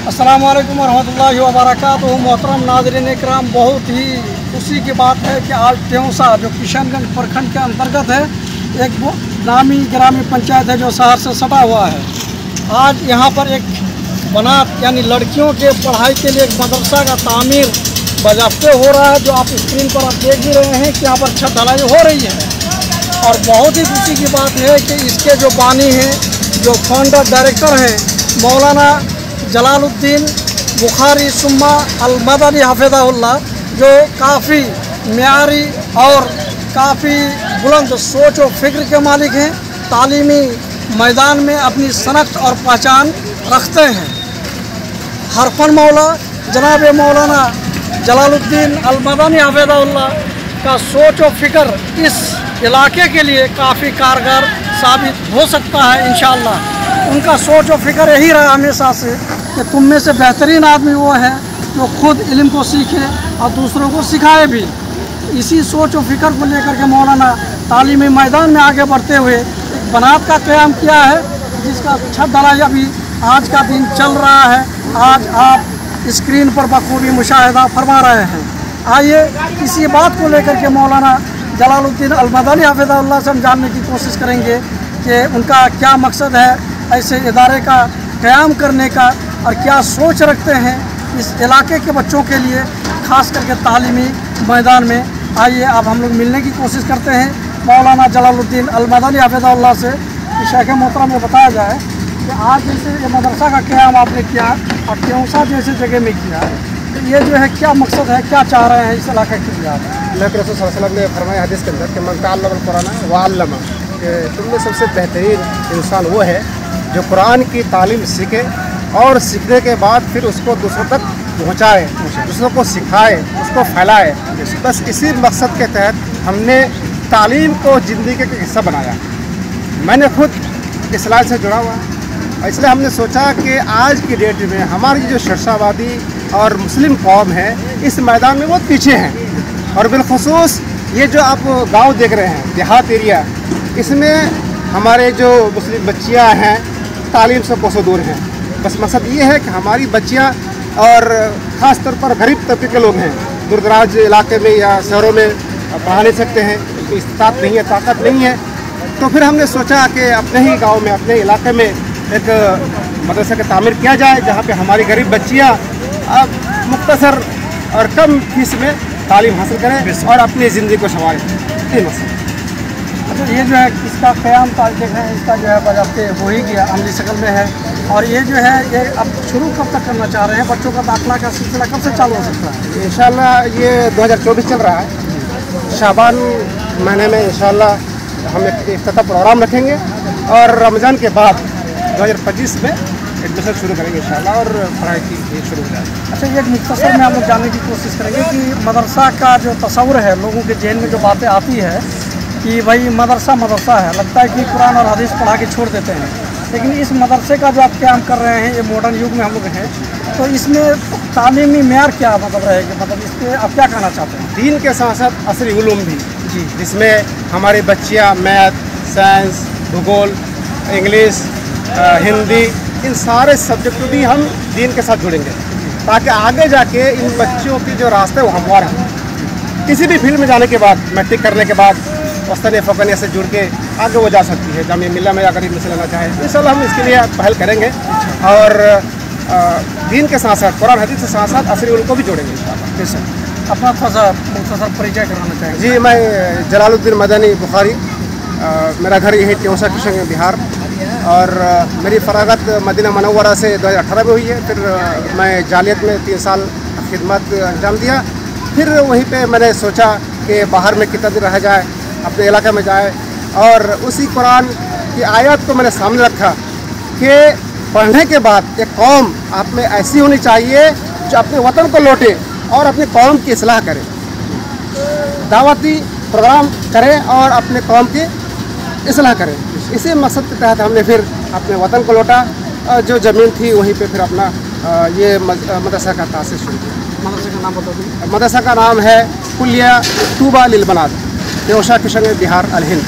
अस्सलामु अलैकुम वरहमतुल्लाहि वबरकातुहू। मोहतरम नाज़रीन इकराम, बहुत ही खुशी की बात है कि आज त्योंसा जो किशनगंज प्रखंड के अंतर्गत है, एक नामी ग्रामीण पंचायत है जो शहर से सटा हुआ है। आज यहाँ पर एक बनात यानी लड़कियों के पढ़ाई के लिए एक मदरसा का तामीर बाज़ाब्ते हो रहा है, जो आप स्क्रीन पर आप देख भी रहे हैं कि यहाँ पर छत ढलाई हो रही है। और बहुत ही खुशी की बात है कि इसके जो बानी हैं, जो फाउंडर डायरेक्टर हैं, मौलाना जलालुद्दीन बुखारी सुम्मा अल-मदनी हफ़िज़हुल्लाह, जो काफ़ी म्यारी और काफ़ी बुलंद सोच और फ़िक्र के मालिक हैं, तालीमी मैदान में अपनी सनख्त और पहचान रखते हैं। हरफन मौला जनाब मौलाना जलालुद्दीन अल-मदनी हफ़िज़हुल्लाह का सोच और फ़िक्र इस इलाके के लिए काफ़ी कारगर साबित हो सकता है इंशाअल्लाह। उनका सोच और फ़िक्र यही रहा हमेशा से कि तुम में से बेहतरीन आदमी वो है जो खुद इल्म को सीखे और दूसरों को सिखाए भी। इसी सोच और फ़िक्र को लेकर के मौलाना तालीमी मैदान में आगे बढ़ते हुए एक बनात का क़याम किया है, जिसका छत ढलाई अभी आज का दिन चल रहा है। आज आप स्क्रीन पर बखूबी मुशाहिदा फरमा रहे हैं। आइए इसी बात को लेकर के मौलाना जलालुद्दीन अल-मदनी हफ़िज़हुल्लाह से हम जानने की कोशिश करेंगे कि उनका क्या मकसद है ऐसे इदारे का क़याम करने का, और क्या सोच रखते हैं इस इलाके के बच्चों के लिए, ख़ास करके तालीमी मैदान में। आइए अब हम लोग मिलने की कोशिश करते हैं मौलाना जलालुद्दीन अल-मदनी हफ़िज़हुल्लाह से कि शेख मोहतरम में बताया जाए कि आज जैसे ये मदरसा का क़याम आपने किया और त्योंसा जैसे जगह में किया, तो ये जो है क्या मकसद है, क्या चाह रहे हैं इस इलाके के लिए आप? अल्लाह के रसूल सल्लल्लाहु अलैहि वसल्लम ने फरमाया हदीस के अंदर कि मन तअल्लमल कुरान व अल्लमा, कि तुम में सबसे बेहतरीन इंसान वो है जो कुरान की तालीम सीखे और सीखने के बाद फिर उसको दूसरों तक पहुँचाए, दूसरों को सिखाए, उसको फैलाए। बस इसी मकसद के तहत हमने तालीम को ज़िंदगी का हिस्सा बनाया। मैंने खुद इस्लाम से जुड़ा हुआ, इसलिए हमने सोचा कि आज की डेट में हमारी जो शर्षावादी और मुस्लिम कौम है इस मैदान में बहुत पीछे हैं। और बिलखुसूस ये जो आप गांव देख रहे हैं, देहात एरिया, इसमें हमारे जो मुस्लिम बच्चियां हैं तालीम से कोसों दूर हैं। बस मकसद ये है कि हमारी बच्चियां और ख़ास तौर पर गरीब तबके के लोग हैं, दूर दराज इलाके में या शहरों में पढ़ा नहीं सकते हैं, उनकी इस्तात नहीं है, ताकत नहीं है, तो फिर हमने सोचा कि अपने ही गाँव में, अपने इलाके में एक मदरसा का तामीर किया जाए, जहाँ पे हमारी गरीब बच्चियाँ मुख्तसर और कम फीस में तालीम हासिल करें और अपनी ज़िंदगी को संवारें। ये मकसद। अच्छा, ये जो है इसका क़याम देख रहे हैं, इसका जो है बाज़ाब्ते हो ही गया, अमली शक्ल में है। और ये जो है ये अब शुरू कब तक करना चाह रहे हैं? बच्चों का दाखिला का सिलसिला कब से चालू हो सकता है? इंशाअल्लाह ये 2024 चल रहा है। शाबान महीने में इंशाअल्लाह हम एक इफ्तिताह प्रोग्राम रखेंगे और रमज़ान के बाद 2025 में एडमिशन शुरू करेंगे इंशाअल्लाह और पढ़ाई की शुरू हो जाएगी। अच्छा, ये मुख्तसर में हम लोग जानने की कोशिश करेंगे कि मदरसा का जो तस्वुर है, लोगों के जहन में जो बातें आती है कि भाई मदरसा मदरसा है, लगता है कि कुरान और हदीस पढ़ा के छोड़ देते हैं। लेकिन इस मदरसे का जो आप क़याम कर रहे हैं, ये मॉडर्न युग में हम लोग हैं, तो इसमें तालीमी मेयार क्या मतलब रहेगी, मतलब इस पर आप क्या कहना चाहते हैं? दीन के साथ साथ असली उलूम भी जी, जिसमें हमारी बच्चियाँ मैथ, साइंस, भूगोल, इंग्लिश, हिंदी, इन सारे सब्जेक्ट भी हम दीन के साथ जुड़ेंगे, ताकि आगे जाके इन बच्चियों की जो रास्ते वो हमवार हैं। किसी भी फील्ड में जाने के बाद, मैट्रिक करने के बाद वस्तन फ़ौकनिया से जुड़ के आगे वो जा सकती है। जामिया मिल्ला में अगर एडमिशन लेना चाहे, इंशाअल्लाह हम इसके लिए पहल करेंगे और दीन के साथ साथ कुरान हदीस के साथ साथ असली उलूम को भी जोड़ेंगे इंशाअल्लाह। जी सर, अपना थोड़ा मुख्तसर परिचय कराना चाहेंगे? जी, मैं जलालुद्दीन मदनी बुखारी, मेरा घर यही त्योंसा किशनगंज बिहार, और मेरी फ़रागत मदीना मनव्वरा से 2018 में हुई है। फिर मैं जालियत में 3 साल खिदमत अंजाम दिया। फिर वहीं पे मैंने सोचा कि बाहर में कितना दिन रह जाए, अपने इलाके में जाए, और उसी कुरान की आयत को मैंने सामने रखा कि पढ़ने के बाद एक कौम आप में ऐसी होनी चाहिए जो अपने वतन को लौटे और अपनी कौम की इस्लाह करे, दावती प्रोग्राम करें और अपने कौम की इस्लाह करें। इसी मकसद के तहत हमने फिर अपने वतन को लौटा, जो ज़मीन थी वहीं पे फिर अपना ये मदरसा का तासीस शुरू किया। मदरसे का नाम बता दीजिए। मदरसा का नाम है कुलिया तूबा लिल बनात, त्योसा किशनगंज बिहार अल हिंद।